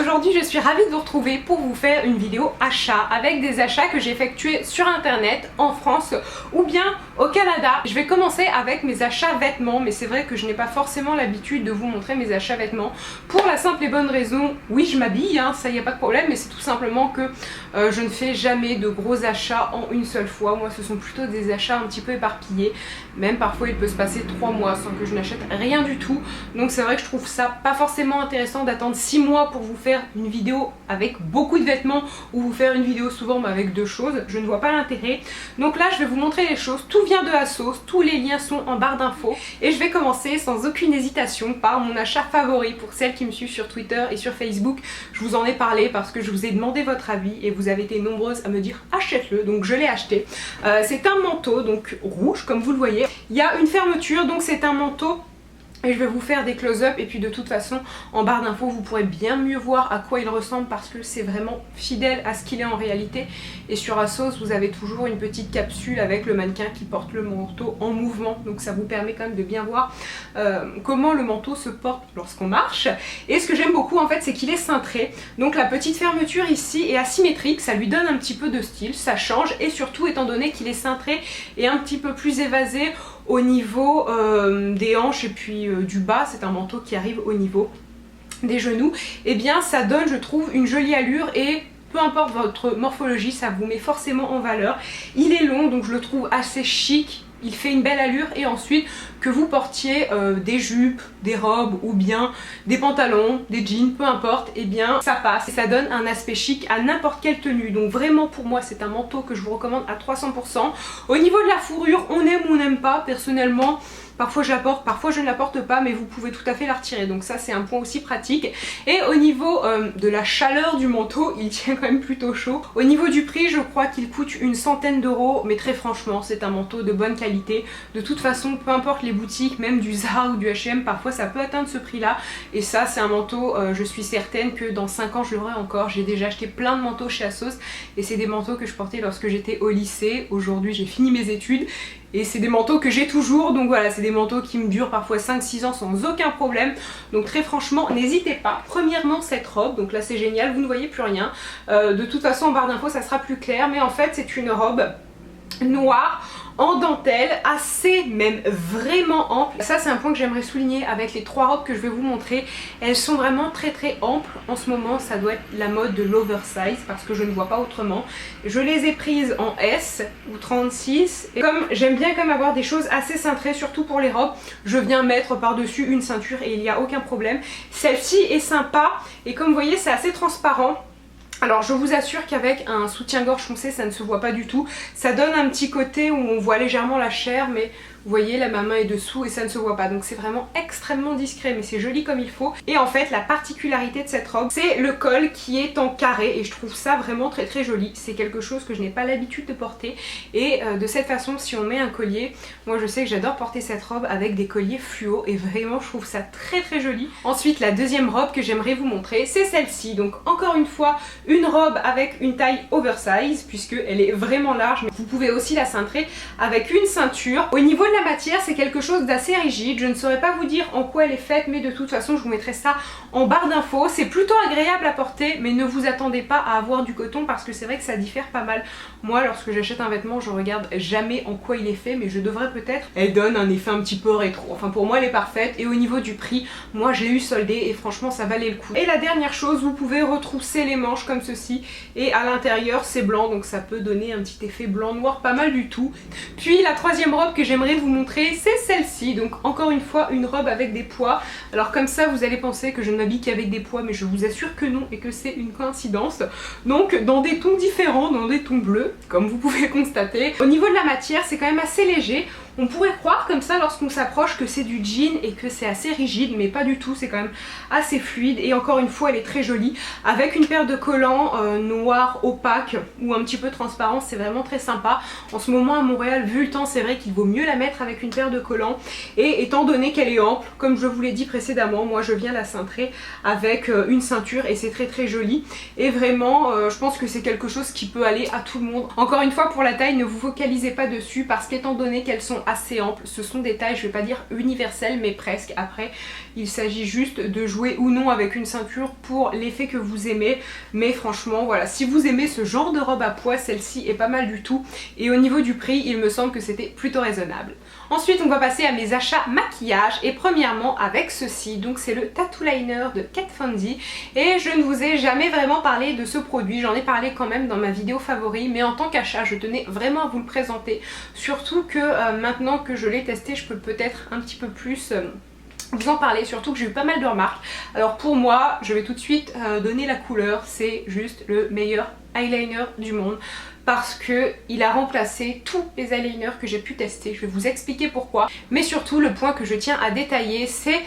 aujourd'hui je suis ravie de vous retrouver pour vous faire une vidéo achat avec des achats que j'ai effectués sur internet en France ou bien au Canada. Je vais commencer avec mes achats vêtements, mais c'est vrai que je n'ai pas forcément l'habitude de vous montrer mes achats vêtements pour la simple et bonne raison, oui je m'habille, hein, ça y a pas de problème, mais c'est tout simplement que je ne fais jamais de gros achats en une seule fois. Moi ce sont plutôt des achats un petit peu éparpillés, même parfois il peut se passer 3 mois sans que je n'achète rien du tout, donc c'est vrai que je trouve ça pas forcément intéressant d'attendre 6 mois pour vous faire une vidéo avec beaucoup de vêtements ou vous faire une vidéo souvent avec 2 choses. Je ne vois pas l'intérêt. Donc là je vais vous montrer les choses, tout vient de ASOS, tous les liens sont en barre d'infos et je vais commencer sans aucune hésitation par mon achat favori. Pour celles qui me suivent sur Twitter et sur Facebook, je vous en ai parlé parce que je vous ai demandé votre avis et vous avez été nombreuses à me dire achète-le, donc je l'ai acheté. C'est un manteau donc rouge comme vous le voyez, il y a une fermeture, donc c'est un manteau. Et je vais vous faire des close-up et puis de toute façon en barre d'infos vous pourrez bien mieux voir à quoi il ressemble parce que c'est vraiment fidèle à ce qu'il est en réalité. Et sur ASOS vous avez toujours une petite capsule avec le mannequin qui porte le manteau en mouvement, donc ça vous permet quand même de bien voir comment le manteau se porte lorsqu'on marche. Et ce que j'aime beaucoup en fait c'est qu'il est cintré, donc la petite fermeture ici est asymétrique, ça lui donne un petit peu de style, ça change et surtout étant donné qu'il est cintré et un petit peu plus évasé au niveau des hanches et puis du bas, c'est un manteau qui arrive au niveau des genoux, et bien ça donne je trouve une jolie allure et peu importe votre morphologie ça vous met forcément en valeur. Il est long donc je le trouve assez chic, il fait une belle allure et ensuite que vous portiez des jupes, des robes ou bien des pantalons, des jeans, peu importe, et bien ça passe et ça donne un aspect chic à n'importe quelle tenue. Donc vraiment pour moi c'est un manteau que je vous recommande à 300%. Au niveau de la fourrure, on aime ou on n'aime pas, personnellement parfois je la porte, parfois je ne la porte pas, mais vous pouvez tout à fait la retirer, donc ça c'est un point aussi pratique. Et au niveau de la chaleur du manteau, il tient quand même plutôt chaud. Au niveau du prix, je crois qu'il coûte une centaine d'euros, mais très franchement c'est un manteau de bonne qualité. De toute façon, peu importe les boutiques, même du Zara ou du H&M, parfois ça peut atteindre ce prix là. Et ça c'est un manteau, je suis certaine que dans 5 ans je l'aurai encore. J'ai déjà acheté plein de manteaux chez ASOS et c'est des manteaux que je portais lorsque j'étais au lycée. Aujourd'hui j'ai fini mes études et c'est des manteaux que j'ai toujours, donc voilà, c'est des manteaux qui me durent parfois 5-6 ans sans aucun problème. Donc très franchement, n'hésitez pas. Premièrement cette robe, donc là c'est génial, vous ne voyez plus rien. De toute façon en barre d'infos ça sera plus clair, mais en fait c'est une robe noire en dentelle, assez même vraiment ample. Ça c'est un point que j'aimerais souligner avec les 3 robes que je vais vous montrer. Elles sont vraiment très amples. En ce moment ça doit être la mode de l'oversize parce que je ne vois pas autrement. Je les ai prises en S ou 36 et comme j'aime bien quand même avoir des choses assez cintrées, surtout pour les robes, je viens mettre par dessus une ceinture et il n'y a aucun problème. Celle-ci est sympa et comme vous voyez c'est assez transparent. Alors je vous assure qu'avec un soutien-gorge foncé ça ne se voit pas du tout. Ça donne un petit côté où on voit légèrement la chair, mais vous voyez là ma main est dessous et ça ne se voit pas. Donc c'est vraiment extrêmement discret mais c'est joli comme il faut. Et en fait la particularité de cette robe c'est le col qui est en carré et je trouve ça vraiment très joli. C'est quelque chose que je n'ai pas l'habitude de porter et de cette façon si on met un collier, moi je sais que j'adore porter cette robe avec des colliers fluo et vraiment je trouve ça très joli. Ensuite la deuxième robe que j'aimerais vous montrer c'est celle-ci. Donc encore une fois une robe avec une taille oversize puisque elle est vraiment large, mais vous pouvez aussi la cintrer avec une ceinture. Au niveau de la matière c'est quelque chose d'assez rigide, je ne saurais pas vous dire en quoi elle est faite mais de toute façon je vous mettrai ça en barre d'infos. C'est plutôt agréable à porter mais ne vous attendez pas à avoir du coton parce que c'est vrai que ça diffère pas mal. Moi lorsque j'achète un vêtement je regarde jamais en quoi il est fait mais je devrais peut-être. Elle donne un effet un petit peu rétro, enfin pour moi elle est parfaite et au niveau du prix moi j'ai eu soldé et franchement ça valait le coup. Et la dernière chose, vous pouvez retrousser les manches comme ceci et à l'intérieur c'est blanc donc ça peut donner un petit effet blanc noir pas mal du tout. Puis la troisième robe que j'aimerais vous montrer c'est celle-ci, donc encore une fois une robe avec des pois. Alors comme ça vous allez penser que je ne m'habille qu'avec des pois mais je vous assure que non et que c'est une coïncidence. Donc dans des tons différents, dans des tons bleus comme vous pouvez constater. Au niveau de la matière c'est quand même assez léger. On pourrait croire comme ça lorsqu'on s'approche que c'est du jean et que c'est assez rigide mais pas du tout, c'est quand même assez fluide et encore une fois elle est très jolie avec une paire de collants noirs opaques ou un petit peu transparents, c'est vraiment très sympa. En ce moment à Montréal vu le temps c'est vrai qu'il vaut mieux la mettre avec une paire de collants et étant donné qu'elle est ample comme je vous l'ai dit précédemment, moi je viens la cintrer avec une ceinture et c'est très joli et vraiment je pense que c'est quelque chose qui peut aller à tout le monde. Encore une fois pour la taille ne vous focalisez pas dessus parce qu'étant donné qu'elles sont assez amples, ce sont des tailles, je vais pas dire universelles mais presque. Après il s'agit juste de jouer ou non avec une ceinture pour l'effet que vous aimez, mais franchement voilà, si vous aimez ce genre de robe à pois, celle-ci est pas mal du tout, et au niveau du prix il me semble que c'était plutôt raisonnable. Ensuite on va passer à mes achats maquillage, et premièrement avec ceci, donc c'est le Tattoo Liner de Kat Von D, et je ne vous ai jamais vraiment parlé de ce produit, j'en ai parlé quand même dans ma vidéo favori, mais en tant qu'achat je tenais vraiment à vous le présenter, surtout que maintenant que je l'ai testé je peux peut-être un petit peu plus vous en parler, surtout que j'ai eu pas mal de remarques. Alors pour moi, je vais tout de suite donner la couleur, c'est juste le meilleur eyeliner du monde, parce que il a remplacé tous les eyeliners que j'ai pu tester. Je vais vous expliquer pourquoi, mais surtout le point que je tiens à détailler, c'est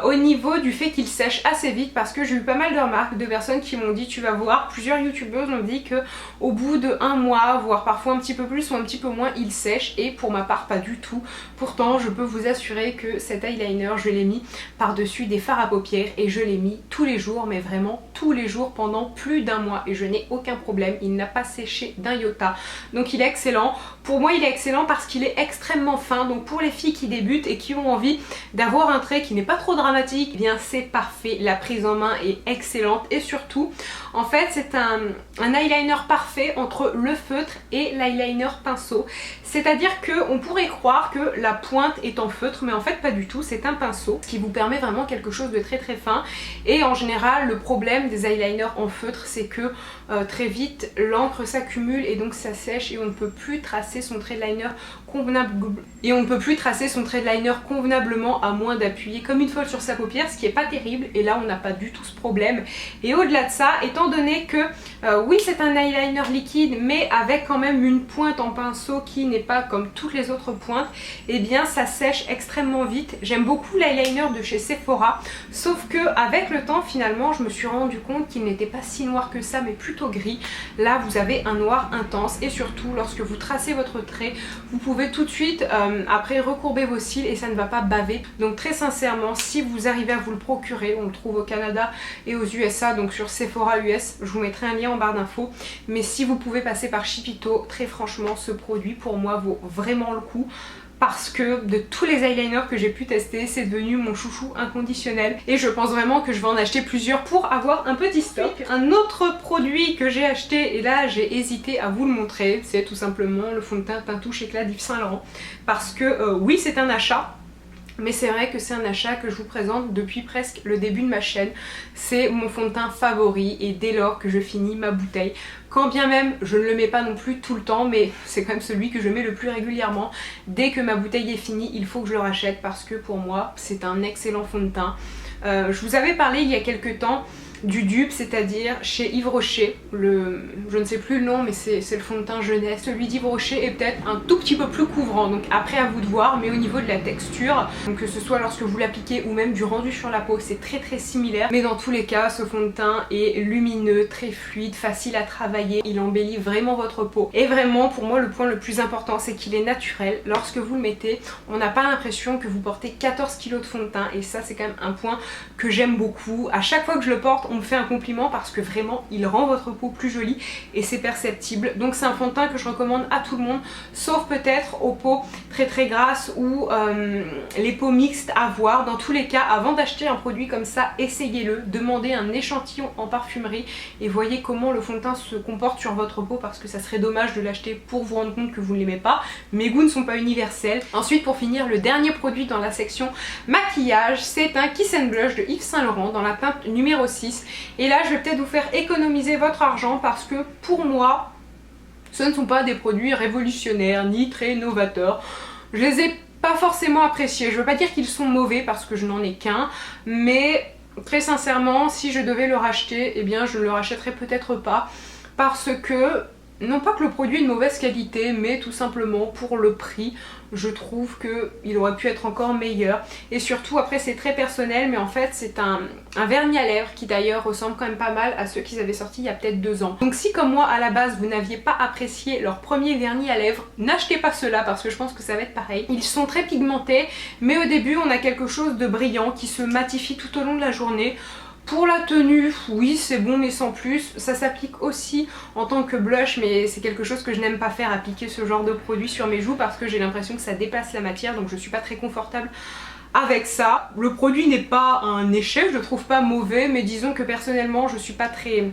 au niveau du fait qu'il sèche assez vite, parce que j'ai eu pas mal de remarques de personnes qui m'ont dit, tu vas voir, plusieurs youtubeuses m'ont dit que au bout de 1 mois, voire parfois un petit peu plus ou un petit peu moins, il sèche, et pour ma part pas du tout. Pourtant je peux vous assurer que cet eyeliner, je l'ai mis par dessus des fards à paupières, et je l'ai mis tous les jours, mais vraiment tous les jours pendant plus d'1 mois, et je n'ai aucun problème, il n'a pas séché d'un iota. Donc il est excellent. Pour moi il est excellent parce qu'il est extrêmement fin, donc pour les filles qui débutent et qui ont envie d'avoir un trait qui n'est pas trop dramatique, eh bien c'est parfait, la prise en main est excellente, et surtout en fait c'est un eyeliner parfait entre le feutre et l'eyeliner pinceau, c'est à dire qu'on pourrait croire que la pointe est en feutre, mais en fait pas du tout, c'est un pinceau, ce qui vous permet vraiment quelque chose de très très fin. Et en général le problème des eyeliners en feutre, c'est que très vite l'encre s'accumule et donc ça sèche, et on ne peut plus tracer son trait de liner convenablement à moins d'appuyer comme une folle sur sa paupière, ce qui est pas terrible, et là on n'a pas du tout ce problème. Et au-delà de ça, étant donné que oui c'est un eyeliner liquide mais avec quand même une pointe en pinceau qui n'est pas comme toutes les autres pointes, et bien ça sèche extrêmement vite. J'aime beaucoup l'eyeliner de chez Sephora, sauf que avec le temps finalement je me suis rendu compte qu'il n'était pas si noir que ça, mais plutôt gris. Là vous avez un noir intense, et surtout lorsque vous tracez votre trait, vous pouvez tout de suite après recourber vos cils et ça ne va pas baver. Donc très sincèrement, si vous arrivez à vous le procurer, on le trouve au Canada et aux USA, donc sur Sephora US, je vous mettrai un lien en barre d'infos, mais si vous pouvez passer par Shipito, très franchement ce produit pour moi vaut vraiment le coup, parce que de tous les eyeliners que j'ai pu tester, c'est devenu mon chouchou inconditionnel, et je pense vraiment que je vais en acheter plusieurs pour avoir un petit stock. Un autre produit que j'ai acheté, et là j'ai hésité à vous le montrer, c'est tout simplement le fond de teint Teint Touche Éclat d'Yves Saint Laurent, parce que oui c'est un achat, mais c'est vrai que c'est un achat que je vous présente depuis presque le début de ma chaîne. C'est mon fond de teint favori, et dès lors que je finis ma bouteille, quand bien même je ne le mets pas non plus tout le temps, mais c'est quand même celui que je mets le plus régulièrement, dès que ma bouteille est finie il faut que je le rachète, parce que pour moi c'est un excellent fond de teint. Je vous avais parlé il y a quelques temps du dupe, c'est-à-dire chez Yves Rocher, je ne sais plus le nom mais c'est le fond de teint jeunesse. Celui d'Yves Rocher est peut-être un tout petit peu plus couvrant, donc après à vous de voir, mais au niveau de la texture, donc que ce soit lorsque vous l'appliquez ou même du rendu sur la peau, c'est très très similaire, mais dans tous les cas ce fond de teint est lumineux, très fluide, facile à travailler, il embellit vraiment votre peau, et vraiment pour moi le point le plus important c'est qu'il est naturel. Lorsque vous le mettez, on n'a pas l'impression que vous portez 14 kg de fond de teint, et ça c'est quand même un point que j'aime beaucoup. À chaque fois que je le porte on me fait un compliment, parce que vraiment il rend votre peau plus jolie et c'est perceptible. Donc c'est un fond de teint que je recommande à tout le monde, sauf peut-être aux peaux très très grasses ou les peaux mixtes à voir. Dans tous les cas, avant d'acheter un produit comme ça, essayez-le, demandez un échantillon en parfumerie et voyez comment le fond de teint se comporte sur votre peau, parce que ça serait dommage de l'acheter pour vous rendre compte que vous ne l'aimez pas. Mes goûts ne sont pas universels. Ensuite, pour finir, le dernier produit dans la section maquillage, c'est un Kiss and Blush de Yves Saint Laurent dans la teinte numéro 6. Et là je vais peut-être vous faire économiser votre argent, parce que pour moi ce ne sont pas des produits révolutionnaires ni très novateurs. Je les ai pas forcément appréciés, je veux pas dire qu'ils sont mauvais parce que je n'en ai qu'un, mais très sincèrement si je devais le racheter, eh bien je ne le rachèterais peut-être pas, parce que non pas que le produit est de mauvaise qualité, mais tout simplement pour le prix, je trouve qu'il aurait pu être encore meilleur. Et surtout, après c'est très personnel, mais en fait c'est un vernis à lèvres qui d'ailleurs ressemble quand même pas mal à ceux qu'ils avaient sortis il y a peut-être 2 ans. Donc si comme moi à la base vous n'aviez pas apprécié leur premier vernis à lèvres, n'achetez pas ceux-là parce que je pense que ça va être pareil. Ils sont très pigmentés, mais au début on a quelque chose de brillant qui se matifie tout au long de la journée. Pour la tenue, oui c'est bon mais sans plus. Ça s'applique aussi en tant que blush, mais c'est quelque chose que je n'aime pas faire, appliquer ce genre de produit sur mes joues parce que j'ai l'impression que ça dépasse la matière, donc je suis pas très confortable avec ça. Le produit n'est pas un échec, je le trouve pas mauvais, mais disons que personnellement je suis pas très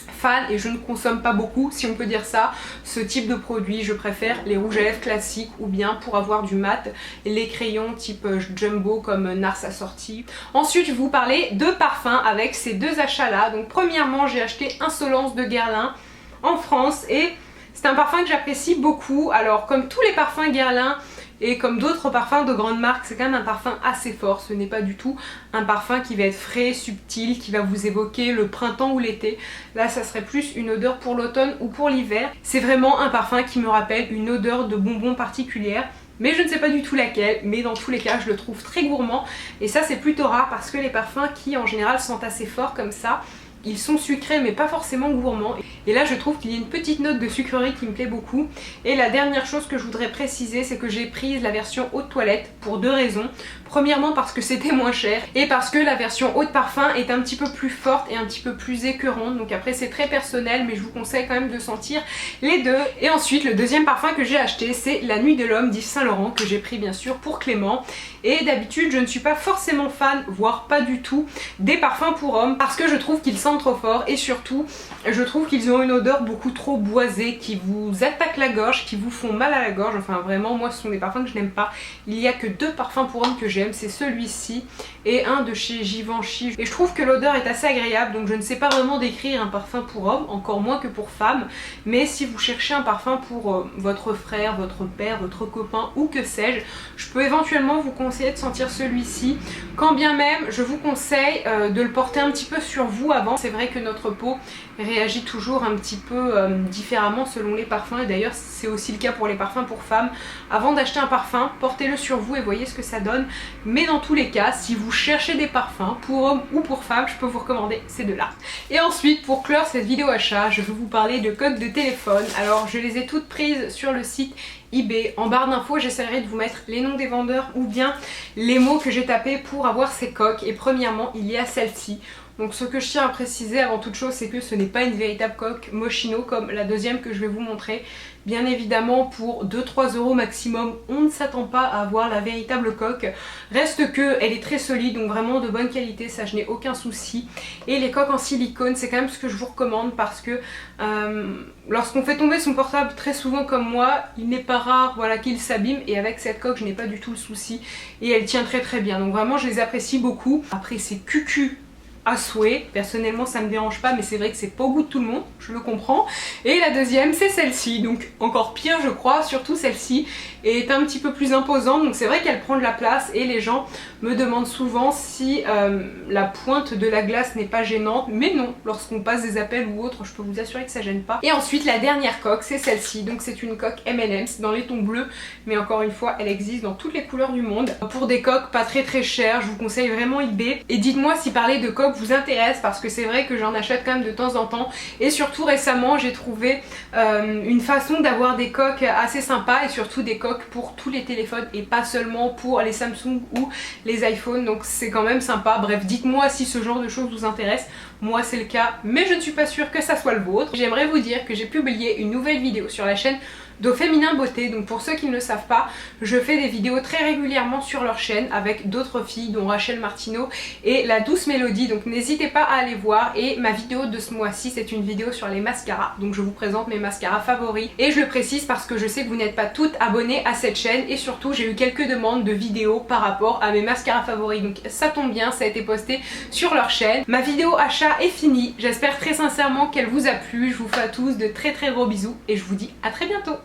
fan et je ne consomme pas beaucoup, si on peut dire ça, ce type de produit. Je préfère les rouges à lèvres classiques ou bien pour avoir du mat, les crayons type Jumbo comme Nars Assorti. Ensuite je vais vous parler de parfums avec ces deux achats là. Donc premièrement j'ai acheté Insolence de Guerlain en France et c'est un parfum que j'apprécie beaucoup. Alors comme tous les parfums Guerlain et comme d'autres parfums de grandes marques, c'est quand même un parfum assez fort. Ce n'est pas du tout un parfum qui va être frais, subtil, qui va vous évoquer le printemps ou l'été. Là ça serait plus une odeur pour l'automne ou pour l'hiver. C'est vraiment un parfum qui me rappelle une odeur de bonbons particulière, mais je ne sais pas du tout laquelle, mais dans tous les cas je le trouve très gourmand et ça c'est plutôt rare parce que les parfums qui en général sentent assez fort comme ça, ils sont sucrés mais pas forcément gourmands. Et là je trouve qu'il y a une petite note de sucrerie qui me plaît beaucoup. Et la dernière chose que je voudrais préciser, c'est que j'ai pris la version eau de toilette pour deux raisons. Premièrement parce que c'était moins cher et parce que la version eau de parfum est un petit peu plus forte et un petit peu plus écœurante. Donc après c'est très personnel mais je vous conseille quand même de sentir les deux. Et ensuite le deuxième parfum que j'ai acheté c'est La Nuit de l'Homme d'Yves Saint Laurent que j'ai pris bien sûr pour Clément. Et d'habitude je ne suis pas forcément fan, voire pas du tout, des parfums pour hommes parce que je trouve qu'ils sentent trop fort et surtout je trouve qu'ils ont une odeur beaucoup trop boisée qui vous attaque la gorge, qui vous font mal à la gorge. Enfin vraiment moi ce sont des parfums que je n'aime pas. Il n'y a que deux parfums pour hommes que j'aime, c'est celui-ci et un de chez Givenchy. Et je trouve que l'odeur est assez agréable, donc je ne sais pas vraiment décrire un parfum pour homme, encore moins que pour femme. Mais si vous cherchez un parfum pour votre frère, votre père, votre copain ou que sais-je, je peux éventuellement vous conseiller de sentir celui-ci. Quand bien même je vous conseille de le porter un petit peu sur vous avant. C'est vrai que notre peau réagit toujours un petit peu différemment selon les parfums et d'ailleurs c'est aussi le cas pour les parfums pour femmes. Avant d'acheter un parfum, portez-le sur vous et voyez ce que ça donne. Mais dans tous les cas, si vous cherchez des parfums pour hommes ou pour femmes, je peux vous recommander ces deux là. Et ensuite pour clore cette vidéo achat, je vais vous parler de coques de téléphone. Alors je les ai toutes prises sur le site eBay. En barre d'infos j'essaierai de vous mettre les noms des vendeurs ou bien les mots que j'ai tapés pour avoir ces coques. Et premièrement il y a celle-ci. Donc ce que je tiens à préciser avant toute chose, c'est que ce n'est pas une véritable coque Moschino comme la deuxième que je vais vous montrer. Bien évidemment pour 2-3 € maximum on ne s'attend pas à avoir la véritable coque. Reste que elle est très solide, donc vraiment de bonne qualité, ça je n'ai aucun souci. Et les coques en silicone c'est quand même ce que je vous recommande parce que lorsqu'on fait tomber son portable très souvent comme moi, il n'est pas rare voilà, qu'il s'abîme et avec cette coque je n'ai pas du tout le souci et elle tient très très bien. Donc vraiment je les apprécie beaucoup. Après c'est cucu à souhait, personnellement ça me dérange pas mais c'est vrai que c'est pas au goût de tout le monde, je le comprends. Et la deuxième c'est celle-ci, donc encore pire je crois, surtout celle-ci est un petit peu plus imposante, donc c'est vrai qu'elle prend de la place et les gens me demandent souvent si la pointe de la glace n'est pas gênante, mais non, lorsqu'on passe des appels ou autre je peux vous assurer que ça gêne pas. Et ensuite la dernière coque c'est celle-ci, donc c'est une coque M&M's dans les tons bleus, mais encore une fois elle existe dans toutes les couleurs du monde. Pour des coques pas très chères, je vous conseille vraiment eBay. Et dites-moi si parler de coques vous intéresse parce que c'est vrai que j'en achète quand même de temps en temps et surtout récemment j'ai trouvé une façon d'avoir des coques assez sympas et surtout des coques pour tous les téléphones et pas seulement pour les Samsung ou les iPhones, donc c'est quand même sympa. Bref, dites-moi si ce genre de choses vous intéresse. Moi c'est le cas mais je ne suis pas sûre que ça soit le vôtre. J'aimerais vous dire que j'ai publié une nouvelle vidéo sur la chaîne d'Au Féminin Beauté, donc pour ceux qui ne le savent pas, je fais des vidéos très régulièrement sur leur chaîne avec d'autres filles dont Rachel Martineau et La Douce Mélodie, donc n'hésitez pas à aller voir. Et ma vidéo de ce mois-ci c'est une vidéo sur les mascaras, donc je vous présente mes mascaras favoris et je le précise parce que je sais que vous n'êtes pas toutes abonnées à cette chaîne et surtout j'ai eu quelques demandes de vidéos par rapport à mes mascaras favoris, donc ça tombe bien, ça a été posté sur leur chaîne. Ma vidéo achat est finie, j'espère très sincèrement qu'elle vous a plu, je vous fais à tous de très gros bisous et je vous dis à très bientôt.